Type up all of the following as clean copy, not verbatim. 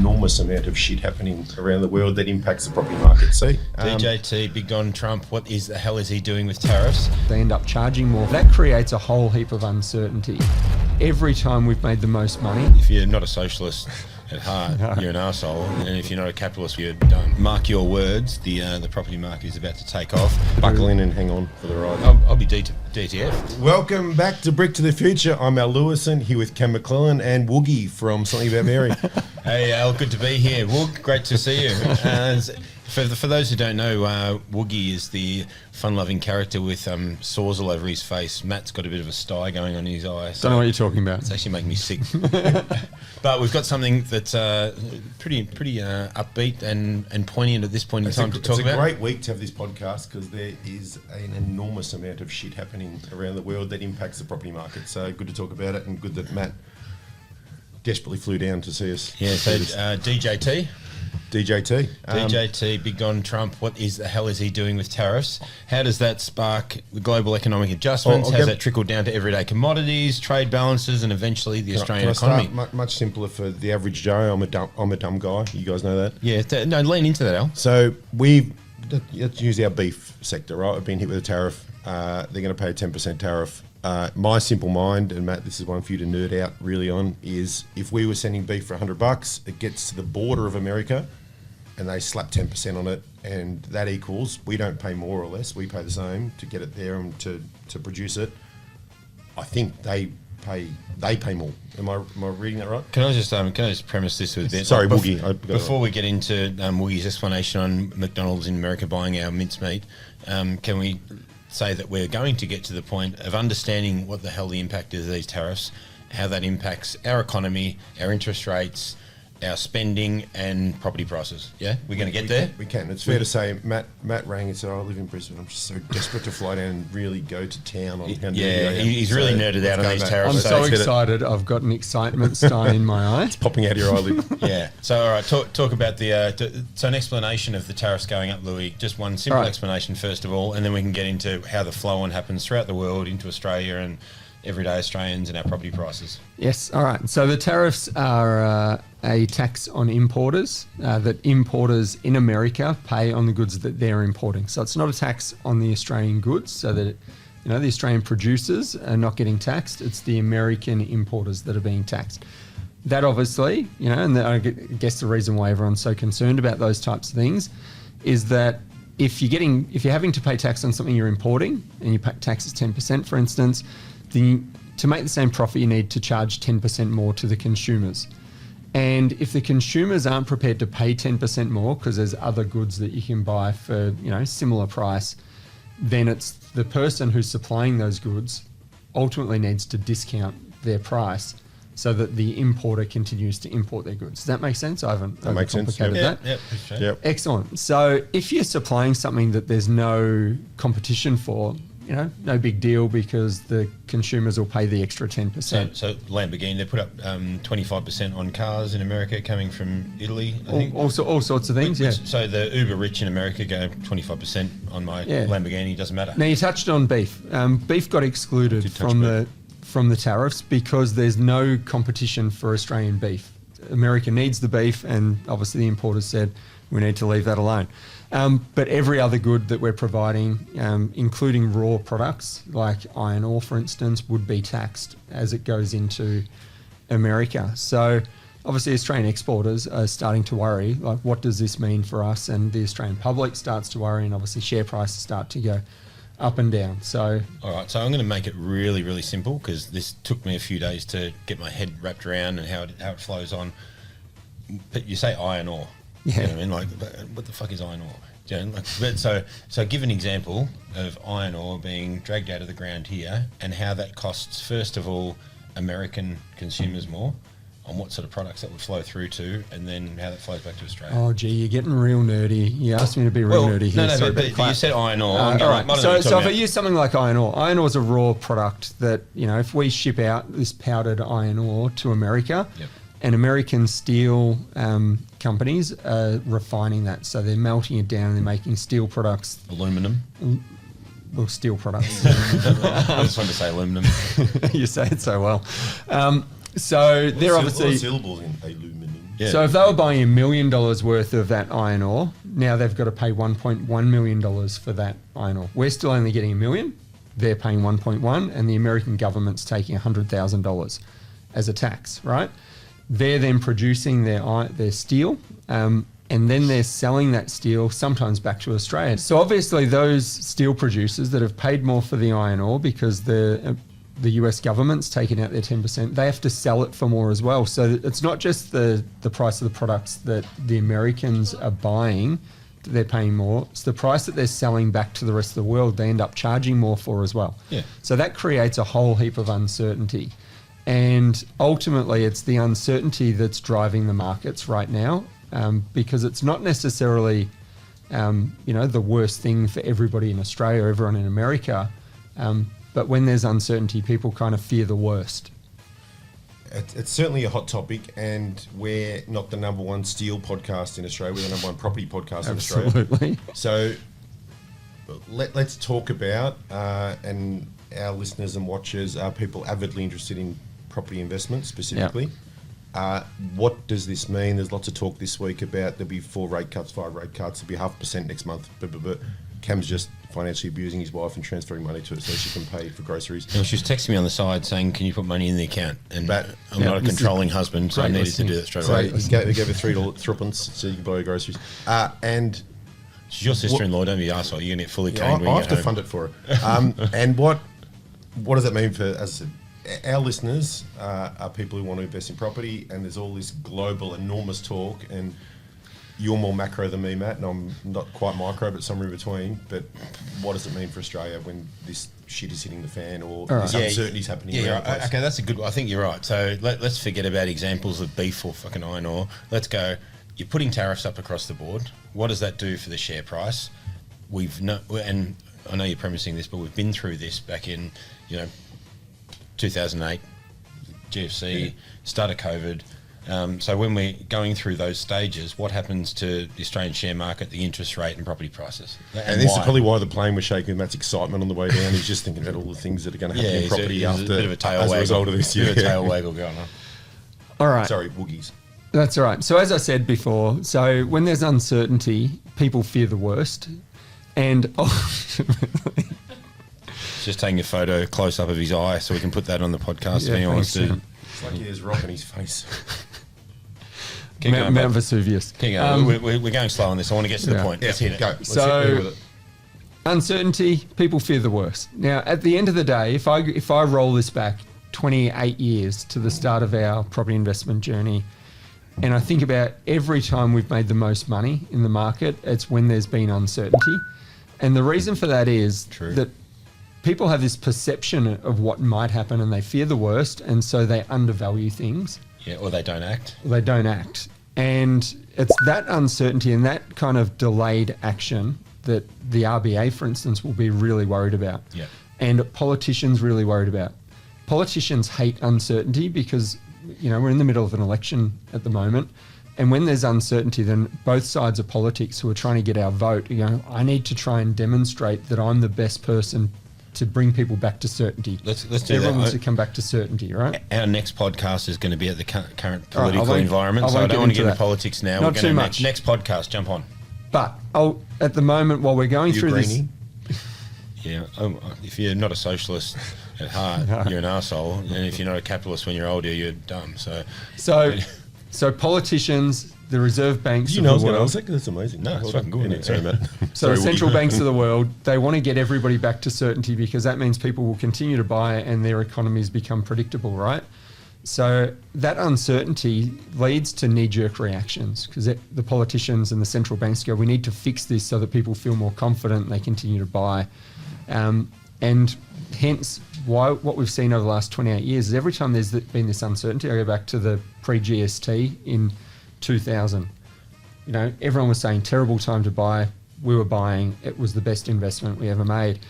enormous amount of shit happening around the world that impacts the property market. See, DJT, Big Don Trump, what the hell is he doing with tariffs? They end up charging more. That creates a whole heap of uncertainty. Every time we've made the most money. If you're not a socialist at heart, you're an arsehole, and if you're not a capitalist, you're done. Mark your words, the property market is about to take off. Buckle in and hang on for the ride. I'll be DTF. Welcome back to Brick to the Future. I'm Al Lewison, here with Cam McLellan and Woogie from Something About Mary. Hey Al, good to be here. Woog, great to see you. For those who don't know, Woogie is the fun-loving character with sores all over his face. Matt's got a bit of a sty going on in his eye. So Don't know what you're talking about. it's actually making me sick. But we've got something that's pretty upbeat and poignant at this point in time to talk about. It's a great week to have this podcast because there is an enormous amount of shit happening around the world that impacts the property market. So good to talk about it, and good that Matt desperately flew down to see us. Yeah, so DJT, Big Don Trump, what the hell is he doing with tariffs? How does that spark the global economic adjustments? How does that trickle down to everyday commodities, trade balances, and eventually the Australian economy? Much simpler for the average Joe. I'm a dumb guy. You guys know that? Yeah, no, lean into that, Al. So let's use our beef sector, right? I've been hit with a tariff. They're going to pay a 10% tariff. My simple mind, and Matt, this is one for you to nerd out really on, is if we were sending beef for $100, it gets to the border of America and they slap 10% on it, and that equals, we don't pay more or less, we pay the same to get it there and to produce it. I think they pay more. Am I reading that right? Can I just premise this with a bit? Sorry, Woogie. Before we get into Woogie's explanation on McDonald's in America buying our mincemeat, can we say that we're going to get to the point of understanding what the hell the impact is of these tariffs, how that impacts our economy, our interest rates, our spending and property prices. Yeah, we're going to get there. We can. It's fair to say, Matt rang and said, I live in Brisbane. I'm just so desperate to fly down and really go to town on how he's really nerded out on these tariffs. I'm so excited. I've got an excitement stein in my eye. It's popping out of your eyelid. Yeah. So, all right, talk about so an explanation of the tariffs going up, Louis. Just one simple explanation, first of all, and then we can get into how the flow-on happens throughout the world into Australia and everyday Australians and our property prices. Yes, all right. So the tariffs are a tax on importers that importers in America pay on the goods that they're importing. So it's not a tax on the Australian goods, so that the Australian producers are not getting taxed. It's the American importers that are being taxed. That obviously, and I guess the reason why everyone's so concerned about those types of things is that if you're having to pay tax on something you're importing and you pay taxes 10%, for instance, to make the same profit, you need to charge 10% more to the consumers. And if the consumers aren't prepared to pay 10% more because there's other goods that you can buy for similar price, then it's the person who's supplying those goods ultimately needs to discount their price so that the importer continues to import their goods. Does that make sense? I haven't overcomplicated that. Yep. Excellent. So if you're supplying something that there's no competition for, no big deal because the consumers will pay the extra 10%. So Lamborghini, they put up 25% on cars in America coming from Italy, I think. All sorts of things, yeah. So the uber rich in America go 25% on my Lamborghini, doesn't matter. Now you touched on beef. Beef got excluded from the tariffs because there's no competition for Australian beef. America needs the beef, and obviously the importers said we need to leave that alone. But every other good that we're providing, including raw products like iron ore, for instance, would be taxed as it goes into America. So obviously Australian exporters are starting to worry, like, what does this mean for us? And the Australian public starts to worry, and obviously share prices start to go up and down. So, all right, so I'm going to make it really, really simple because this took me a few days to get my head wrapped around and how it flows on. But you say iron ore. Yeah. You know what I mean? Like, what the fuck is iron ore? So give an example of iron ore being dragged out of the ground here and how that costs, first of all, American consumers more, on what sort of products that would flow through to, and then how that flows back to Australia. Oh, gee, you're getting real nerdy. You asked me to be real nerdy here. No, but you said iron ore. All right. So if I use something like iron ore is a raw product that, if we ship out this powdered iron ore to America, and American steel companies are refining that. So they're melting it down and they're making steel products. Aluminum. Well, steel products. I just wanted to say aluminum. You say it so well. So they're obviously... What syllables in aluminum? Yeah. So if they were buying $1 million worth of that iron ore, now they've got to pay $1.1 million for that iron ore. We're still only getting $1 million. They're paying 1.1, and the American government's taking $100,000 as a tax, right? They're then producing their steel, and then they're selling that steel sometimes back to Australia. So obviously those steel producers that have paid more for the iron ore because the US government's taken out their 10%, they have to sell it for more as well. So it's not just the price of the products that the Americans are buying, they're paying more. It's the price that they're selling back to the rest of the world, they end up charging more for as well. Yeah. So that creates a whole heap of uncertainty. And ultimately, it's the uncertainty that's driving the markets right now, because it's not necessarily, the worst thing for everybody in Australia, everyone in America. But when there's uncertainty, people kind of fear the worst. It's certainly a hot topic, and we're not the number one steel podcast in Australia. We're the number one property podcast in Australia. Absolutely. So let's talk about, and our listeners and watchers are people avidly interested in property investment specifically. What does this mean? There's lots of talk this week about there'll be 4 rate cuts, 5 rate cuts, there'll be 0.5% next month. But Cam's just financially abusing his wife and transferring money to her so she can pay for groceries. And she was texting me on the side saying, "Can you put money in the account?" And I'm not a controlling husband, so I needed to do that straight away. So he gave her $3 so you can buy her groceries. And she's your sister-in-law, don't be arsehole. You're going to get fully caned when I you have get to home. fund it for her. And what does that mean for, as I said, our listeners are people who want to invest in property, and there's all this global, enormous talk, and you're more macro than me, Matt, and I'm not quite micro, but somewhere in between. But what does it mean for Australia when this shit is hitting the fan, or this uncertainty is happening around the place? Okay, that's a good one. I think you're right. So let's forget about examples of beef or fucking iron ore. Let's go, you're putting tariffs up across the board. What does that do for the share price? And I know you're premising this, but we've been through this back in, 2008, GFC, start of COVID. So when we're going through those stages, what happens to the Australian share market, the interest rate and property prices? And this is probably why the plane was shaking with Matt's excitement on the way down. He's just thinking about all the things that are going to happen in property a bit of a tail as waggle, a result of this. Bit of a tail waggle going on. All right. Sorry, woogies. That's all right. So as I said before, so when there's uncertainty, people fear the worst. And ultimately... Just taking a photo close up of his eye so we can put that on the podcast if anyone wants to. It's like he has rock in his face. Mount Vesuvius. Keep going. We're going slow on this. I want to get to the point. Let's hit it. Go. Let's So, hit with it. Uncertainty, people fear the worst. Now, at the end of the day, if I roll this back 28 years to the start of our property investment journey, and I think about every time we've made the most money in the market, it's when there's been uncertainty. And the reason for that is that people have this perception of what might happen and they fear the worst, and so they undervalue things. Yeah, or they don't act. And it's that uncertainty and that kind of delayed action that the RBA, for instance, will be really worried about. Yeah. And politicians really worried about. Politicians hate uncertainty because, we're in the middle of an election at the moment. And when there's uncertainty, then both sides of politics who are trying to get our vote, I need to try and demonstrate that I'm the best person to bring people back to certainty. Let's do that. Everyone wants to come back to certainty, right? Our next podcast is going to be at the current political I environment, so I don't want to get into that. politics now. Not We're too going much. Next podcast, jump on. But at the moment, while we're going through Greenie? this... Yeah, if you're not a socialist at heart, you're an arsehole. And if you're not a capitalist when you're older, you're dumb. So politicians, the reserve banks Did you of know I the was going to world... ask that? That's amazing. No, it's fucking good. Sorry, Matt. So the Sorry, central Woogie. banks of the world, they want to get everybody back to certainty because that means people will continue to buy and their economies become predictable, right? So that uncertainty leads to knee-jerk reactions because the politicians and the central banks go, we need to fix this so that people feel more confident and they continue to buy. And hence what we've seen over the last 28 years is every time there's been this uncertainty, I go back to the pre-GST in 2000. Everyone was saying terrible time to buy. We were buying. It was the best investment we ever made.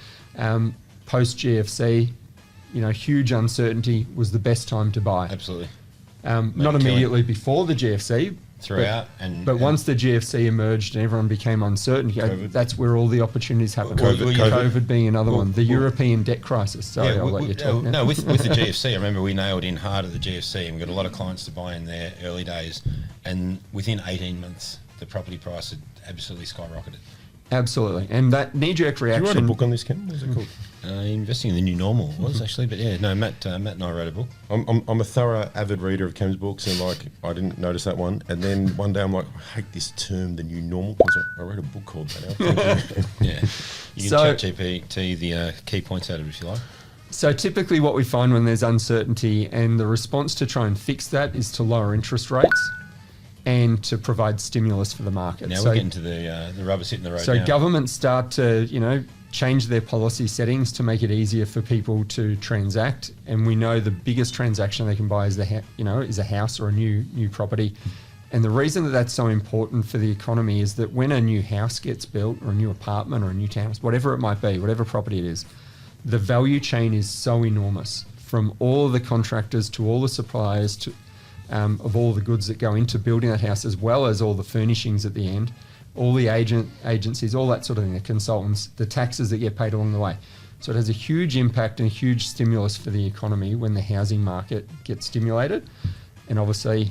Post GFC, huge uncertainty was the best time to buy. Absolutely. Not immediately before the GFC, throughout. But once the GFC emerged and everyone became uncertain, that's where all the opportunities happened. COVID being another one. The European debt crisis. Sorry, I'll let you talk now. No, with the GFC, I remember we nailed in hard at the GFC, and we got a lot of clients to buy in there early days, and within 18 months, the property price had absolutely skyrocketed. Absolutely, and that knee-jerk reaction. Did you write a book on this, Ken? What was it called? Investing in the New Normal was actually, but yeah, no, Matt and I wrote a book. I'm a thorough avid reader of Cam's books, and I didn't notice that one. And then one day I'm like, I hate this term, the new normal. I wrote a book called that. Yeah, you can chat GPT the key points out of it if you like. So typically, what we find when there's uncertainty, and the response to try and fix that is to lower interest rates and to provide stimulus for the market. Now we're getting to the rubber hitting the road. So now. Governments start to, change their policy settings to make it easier for people to transact. And we know the biggest transaction they can buy is is a house or a new property. And the reason that that's so important for the economy is that when a new house gets built, or a new apartment or a new townhouse, whatever it might be, whatever property it is, the value chain is so enormous, from all the contractors to all the suppliers to of all the goods that go into building that house, as well as all the furnishings at the end, all the agencies, all that sort of thing, the consultants, the taxes that get paid along the way. So it has a huge impact and a huge stimulus for the economy when the housing market gets stimulated. And obviously,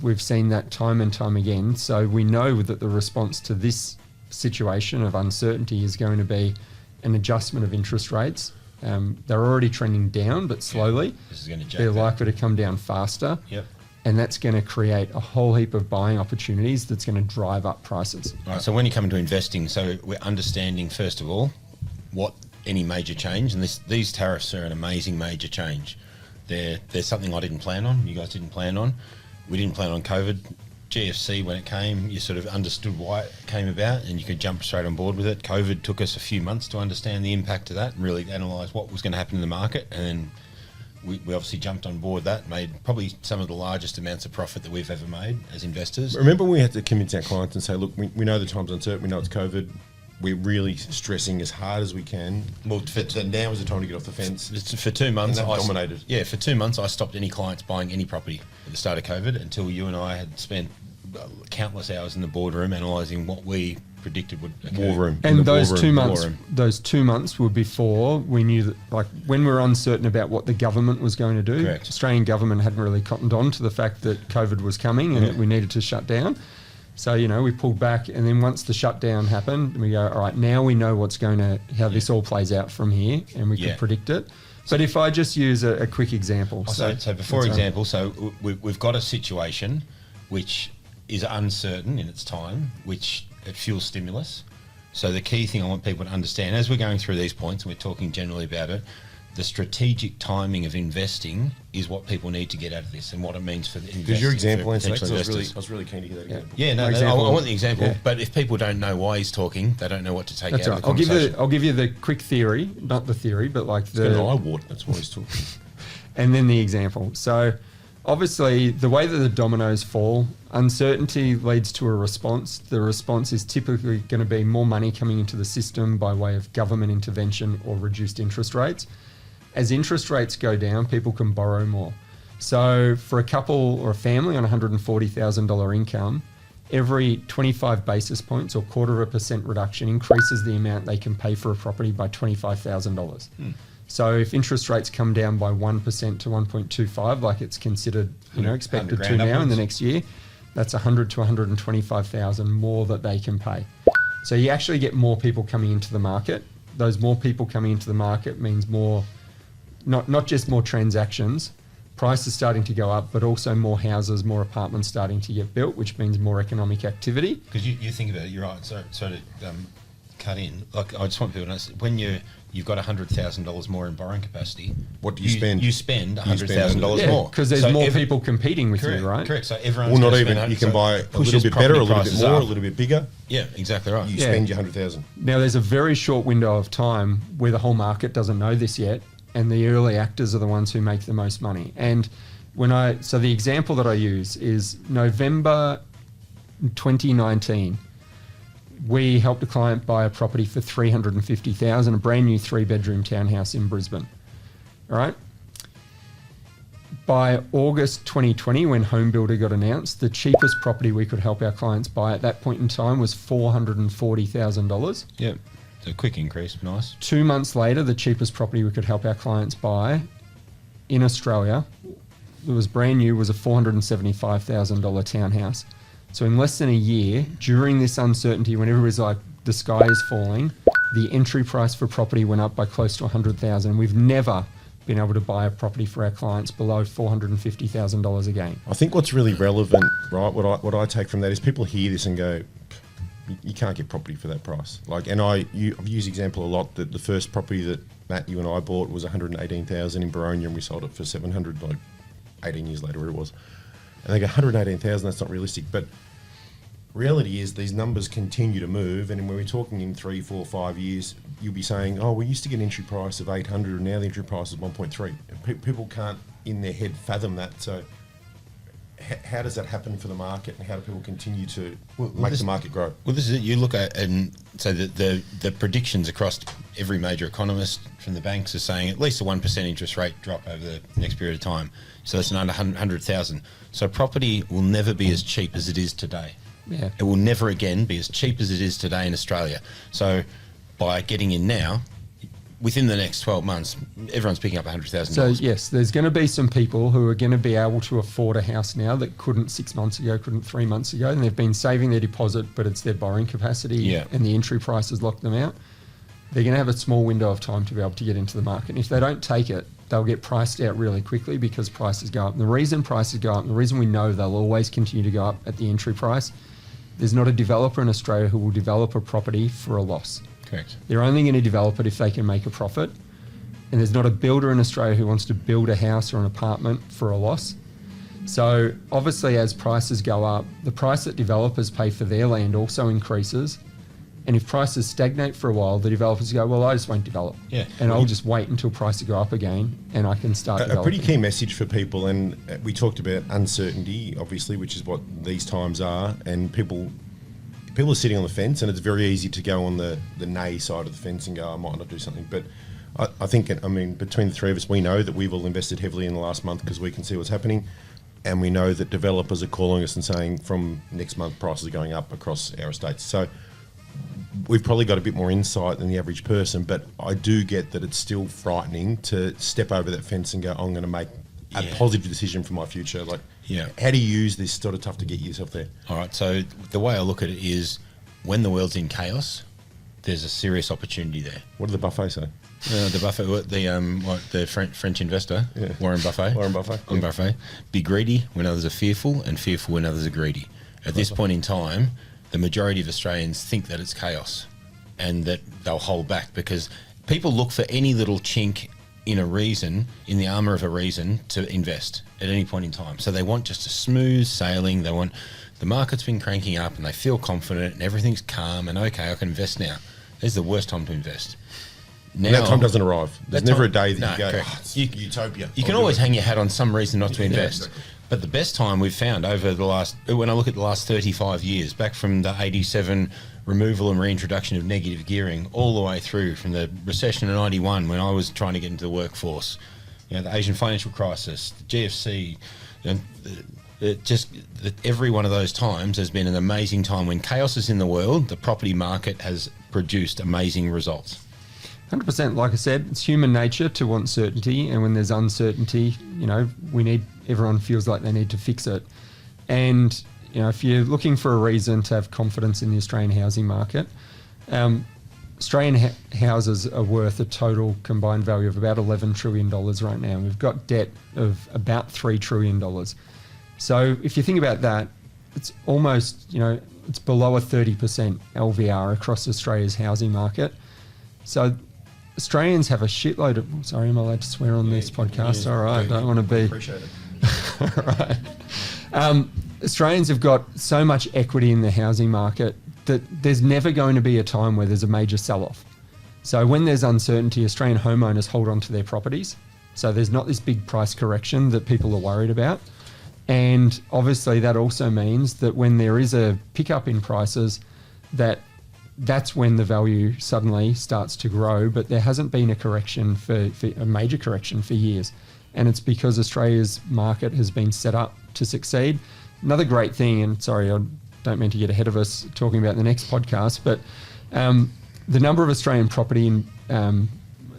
we've seen that time and time again. So we know that the response to this situation of uncertainty is going to be an adjustment of interest rates. They're already trending down, but slowly. Yeah, this is going to they're likely to come down faster. Yep. And that's going to create a whole heap of buying opportunities that's going to drive up prices. Right. So when you come into investing, so we're understanding, first of all, what any major change, and these tariffs are an amazing major change. They're something I didn't plan on. You guys didn't plan on. We didn't plan on COVID. GFC, when it came, you sort of understood why it came about and you could jump straight on board with it. COVID took us a few months to understand the impact of that and really analyse what was going to happen in the market. And then we obviously jumped on board that, made probably some of the largest amounts of profit that we've ever made as investors. Remember when we had to convince our clients and say, look, we know the time's uncertain, we know it's COVID, we're really stressing as hard as we can. Well, now is the time to get off the fence. For 2 months, I dominated. Yeah, for 2 months, I stopped any clients buying any property at the start of COVID until you and I had spent countless hours in the boardroom analysing what we predicted would occur. War room. And those 2 months were before we knew that, like, when we were uncertain about what the government was going to do. Correct. Australian government hadn't really cottoned on to the fact that COVID was coming and that we needed to shut down. So, we pulled back, and then once the shutdown happened, we go, all right, now we know how this all plays out from here, and we can predict it. But if I just use a quick example. So before example, we've got a situation which is uncertain in its time, which it fuels stimulus. So the key thing I want people to understand, as we're going through these points and we're talking generally about it, the strategic timing of investing is what people need to get out of this and what it means for the investing. Because your example, I was really keen to hear that again. Yeah, no, I want the example. But if people don't know why he's talking, they don't know what to take out of the conversation. I'll give you the quick theory, not the theory, but like the... It's got an eye wart, that's why he's talking. And then the example. So obviously, the way that the dominoes fall, uncertainty leads to a response. The response is typically going to be more money coming into the system by way of government intervention or reduced interest rates. As interest rates go down, people can borrow more. So for a couple or a family on $140,000 income, every 25 basis points or 0.25% reduction increases the amount they can pay for a property by $25,000. So if interest rates come down by 1% to 1.25, like it's considered, expected to now in the next year, that's 100 to 125,000 more that they can pay. So you actually get more people coming into the market. Those more people coming into the market means more, not just more transactions, prices starting to go up, but also more houses, more apartments starting to get built, which means more economic activity. Because you think about it, you're right. So to cut in, like, I just want people to know, when you've got $100,000 more in borrowing capacity, what do you spend? You spend $100,000 more because there's more people competing with you, right? Correct. So everyone's not even. You can buy a little bit better, a little bit more, a little bit bigger. Yeah, exactly right. You spend your $100,000. Now there's a very short window of time where the whole market doesn't know this yet, and the early actors are the ones who make the most money. And so the example that I use is November 2019. We helped a client buy a property for $350,000, a brand new 3-bedroom townhouse in Brisbane. All right. by August 2020, when Home Builder got announced, the cheapest property we could help our clients buy at that point in time was $440,000. Yep. So a quick increase, nice. 2 months later, the cheapest property we could help our clients buy in Australia, it was brand new, was a $475,000 townhouse. So in less than a year, during this uncertainty, when everybody's like, the sky is falling, the entry price for property went up by close to $100,000. We've never been able to buy a property for our clients below $450,000 again. I think what's really relevant, right, what I take from that is people hear this and go, you can't get property for that price. Like, and I've used example a lot that the first property that Matt, you and I bought was $118,000 in Baronia, and we sold it for $700 like 18 years later, where it was. And they go, $118,000, that's not realistic. But reality is these numbers continue to move, and when we're talking in 3, 4, 5 years, you'll be saying, oh, we used to get an entry price of 800, and now the entry price is 1.3. People can't in their head fathom that. So how does that happen for the market, and how do people continue to make the market grow? Well, this is it. You look at and so the predictions across every major economist from the banks are saying at least a 1% interest rate drop over the next period of time. So that's another 100,000. So property will never be as cheap as it is today. Yeah. It will never again be as cheap as it is today in Australia. So by getting in now, within the next 12 months, everyone's picking up $100,000. So yes, there's going to be some people who are going to be able to afford a house now that couldn't 6 months ago, couldn't 3 months ago, and they've been saving their deposit, but it's their borrowing capacity and the entry price has locked them out. They're going to have a small window of time to be able to get into the market. And if they don't take it, they'll get priced out really quickly because prices go up. And the reason prices go up, and the reason we know they'll always continue to go up at the entry price, there's not a developer in Australia who will develop a property for a loss. Correct. They're only going to develop it if they can make a profit. And there's not a builder in Australia who wants to build a house or an apartment for a loss. So obviously as prices go up, the price that developers pay for their land also increases. And if prices stagnate for a while, the developers go, well, I just won't develop. Yeah. And I'll just wait until prices go up again and I can start developing. A pretty key message for people, and we talked about uncertainty, obviously, which is what these times are, and people are sitting on the fence, and it's very easy to go on the nay side of the fence and go, I might not do something. But I think, I mean, between the three of us, we know that we've all invested heavily in the last month because we can see what's happening. And we know that developers are calling us and saying from next month prices are going up across our estates. So we've probably got a bit more insight than the average person, but I do get that it's still frightening to step over that fence and go, I'm going to make a positive decision for my future. Like, how do you use this? Sort of tough to get yourself there. All right. So the way I look at it is when the world's in chaos, there's a serious opportunity there. What did the Buffet say? The Buffet, the French investor, Warren Buffet. Warren Buffet. Buffet. Be greedy when others are fearful, and fearful when others are greedy. At this point in time, the majority of Australians think that it's chaos and that they'll hold back because people look for any little chink in a reason, in the armour of a reason, to invest at any point in time. So they want just a smooth sailing. They want the market's been cranking up and they feel confident and everything's calm and okay, I can invest now. This is the worst time to invest. Now, that time doesn't arrive. There's never a day that you go, it's utopia. You can always hang your hat on some reason not to invest. Exactly. But the best time we've found over the last, when I look at the last 35 years, back from the 87 removal and reintroduction of negative gearing, all the way through from the recession of 91 when I was trying to get into the workforce, the Asian financial crisis, the GFC, every one of those times has been an amazing time. When chaos is in the world, the property market has produced amazing results. 100%. Like I said, it's human nature to want certainty, and when there's uncertainty, everyone feels like they need to fix it. And if you're looking for a reason to have confidence in the Australian housing market, Australian houses are worth a total combined value of about $11 trillion right now. We've got debt of about $3 trillion. So if you think about that, it's almost, it's below a 30% LVR across Australia's housing market. So Australians have a shitload of... Sorry, am I allowed to swear on this podcast? All right, I don't want to be... Appreciate it. All right. Australians have got so much equity in the housing market that there's never going to be a time where there's a major sell-off. So when there's uncertainty, Australian homeowners hold on to their properties. So there's not this big price correction that people are worried about. And obviously that also means that when there is a pickup in prices, that's when the value suddenly starts to grow, but there hasn't been a correction for a major correction for years. and it's because Australia's market has been set up to succeed. Another great thing, and sorry, I don't mean to get ahead of us talking about the next podcast, but the number of Australian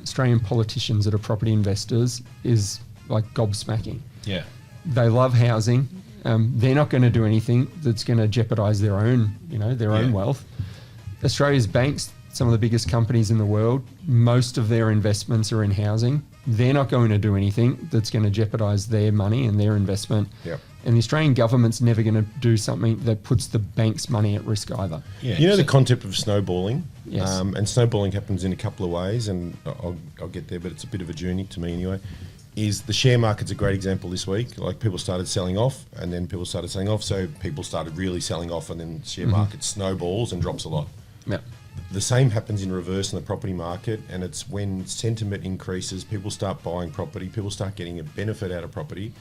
Australian politicians that are property investors is like gobsmacking. Yeah. They love housing. They're not going to do anything that's going to jeopardise their own, own wealth. Australia's banks, some of the biggest companies in the world, most of their investments are in housing. They're not going to do anything that's going to jeopardise their money and their investment. Yep. And the Australian government's never going to do something that puts the bank's money at risk either. Yeah. You know the concept of snowballing? Yes. And snowballing happens in a couple of ways, and I'll get there, but it's a bit of a journey to me anyway. Is the share market's a great example this week. Like, people started selling off, and then people started selling off, so people started really selling off, and then share market snowballs and drops a lot. Yeah. The same happens in reverse in the property market, and it's when sentiment increases, people start buying property, people start getting a benefit out of property,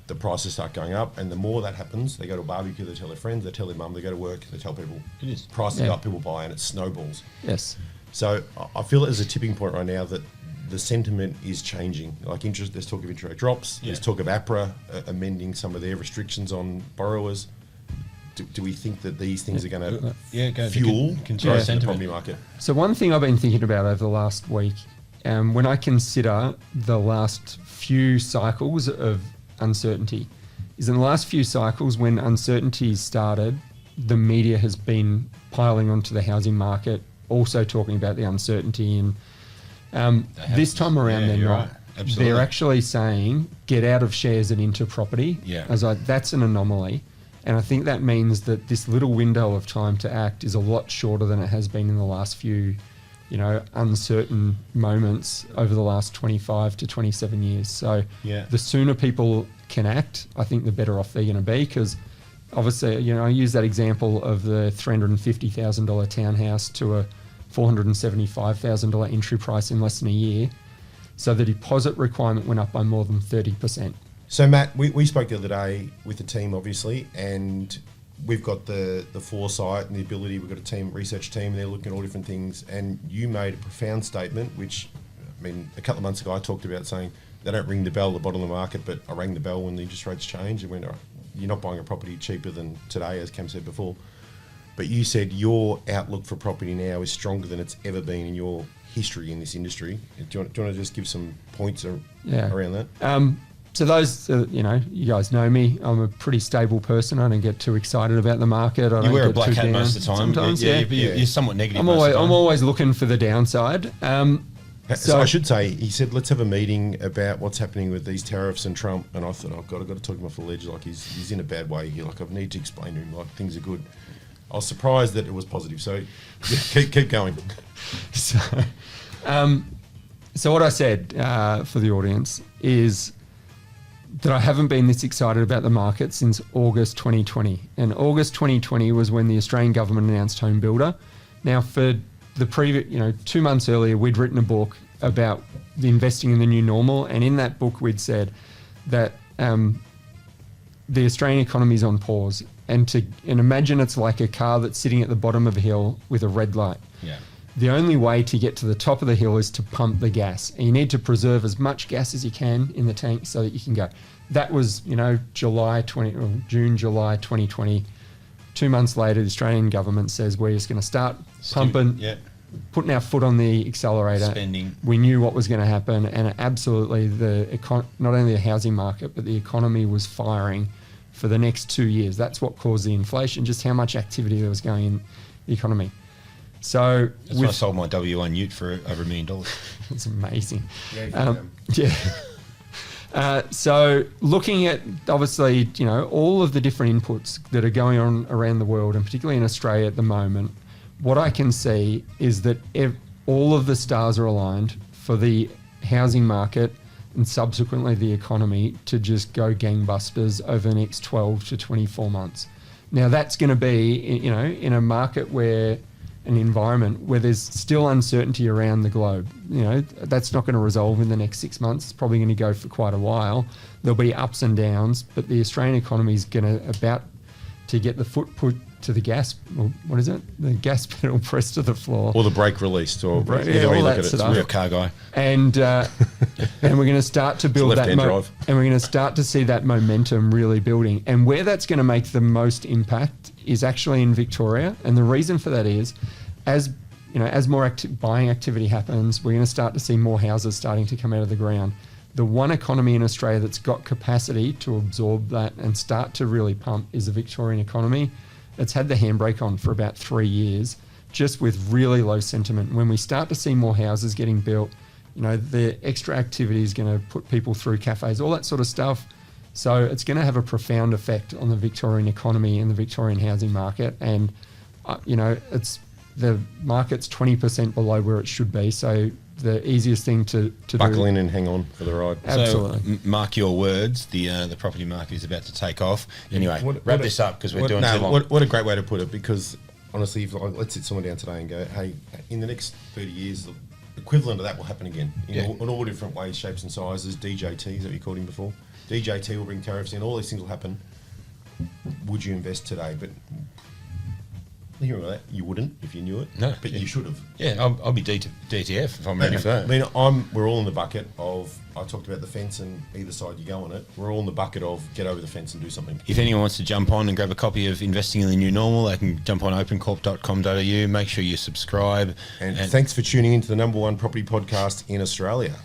the prices start going up, and the more that happens, they go to a barbecue, they tell their friends, they tell their mum, they go to work, they tell people, It is. prices go up, people buy, and it snowballs. Yes. So I feel there's a tipping point right now that the sentiment is changing. Like, there's talk of interest rate drops, there's talk of APRA amending some of their restrictions on borrowers. Do we think that these things are going to fuel growth in the property market? So one thing I've been thinking about over the last week, when I consider the last few cycles of uncertainty, is in the last few cycles when uncertainty started, the media has been piling onto the housing market, also talking about the uncertainty. And this time around, they're not. Right. They're actually saying, get out of shares and into property. Yeah. I was like, that's an anomaly. And I think that means that this little window of time to act is a lot shorter than it has been in the last few, uncertain moments over the last 25 to 27 years. So the sooner people can act, I think the better off they're going to be, because obviously, I use that example of the $350,000 townhouse to a $475,000 entry price in less than a year. So the deposit requirement went up by more than 30%. So, Matt, we spoke the other day with the team, obviously, and we've got the foresight and the ability. We've got a research team, and they're looking at all different things. And you made a profound statement, which, a couple of months ago I talked about saying they don't ring the bell at the bottom of the market, but I rang the bell when the interest rates changed and went, you're not buying a property cheaper than today, as Cam said before. But you said your outlook for property now is stronger than it's ever been in your history in this industry. Do you want to just give some points around that? So those, you guys know me. I'm a pretty stable person. I don't get too excited about the market. You wear a black hat most of the time. Sometimes, You're somewhat negative. I'm always looking for the downside. So I should say, he said, let's have a meeting about what's happening with these tariffs and Trump. And I thought, I've got to talk him off the ledge. Like, he's in a bad way here. Like, I need to explain to him, like, things are good. I was surprised that it was positive. So keep going. So what I said for the audience is that I haven't been this excited about the market since August 2020. And August 2020 was when the Australian government announced Home Builder. Now, for the previous, 2 months earlier, we'd written a book about the investing in the new normal. And in that book, we'd said that the Australian economy is on pause. And imagine it's like a car that's sitting at the bottom of a hill with a red light. Yeah. The only way to get to the top of the hill is to pump the gas. And you need to preserve as much gas as you can in the tank so that you can go. That was, June, July 2020. 2 months later, the Australian government says we're just going to start pumping, putting our foot on the accelerator. Spending. We knew what was going to happen, and absolutely not only the housing market, but the economy was firing for the next 2 years. That's what caused the inflation, just how much activity there was going in the economy. So that's why I sold my W1 ute for over $1 million. It's amazing. Yeah. So looking at, obviously, all of the different inputs that are going on around the world, and particularly in Australia at the moment, what I can see is that all of the stars are aligned for the housing market and subsequently the economy to just go gangbusters over the next 12 to 24 months. Now, that's going to be, in a market where an environment where there's still uncertainty around the globe. That's not going to resolve in the next 6 months. It's probably going to go for quite a while. There'll be ups and downs, but the Australian economy is about to get the to the gas. Well, what is it? The gas pedal pressed to the floor. Or the brake released, or Brake- either yeah, way you all look that at it. stuff. Real car guy. And and we're going to start to build that, left-hand drive. and we're going to start to see that momentum really building. And where that's going to make the most impact is actually in Victoria. And the reason for that is, as more buying activity happens, we're going to start to see more houses starting to come out of the ground. The one economy in Australia that's got capacity to absorb that and start to really pump is the Victorian economy. It's had the handbrake on for about 3 years, just with really low sentiment. When we start to see more houses getting built, the extra activity is going to put people through cafes, all that sort of stuff. So it's going to have a profound effect on the Victorian economy and the Victorian housing market. And, it's the market's 20% below where it should be. So the easiest thing to Buckle do. in and hang on for the ride. Absolutely. So, mark your words. The property market is about to take off. Anyway, What- wrap what this a- up because we're what- doing no, too long. What a great way to put it, because honestly, let's sit someone down today and go, hey, in the next 30 years, the equivalent of that will happen again in all different ways, shapes and sizes. DJT, is that what you called him before? DJT will bring tariffs in. All these things will happen. Would you invest today? But hearing that, you wouldn't if you knew it. No. But you should have. Yeah, I'll be DTF if I'm ready for that. I mean, we're all in the bucket of, I talked about the fence and either side you go on it. We're all in the bucket of get over the fence and do something. If anyone wants to jump on and grab a copy of Investing in the New Normal, they can jump on opencorp.com.au. Make sure you subscribe. And thanks for tuning into the #1 property podcast in Australia.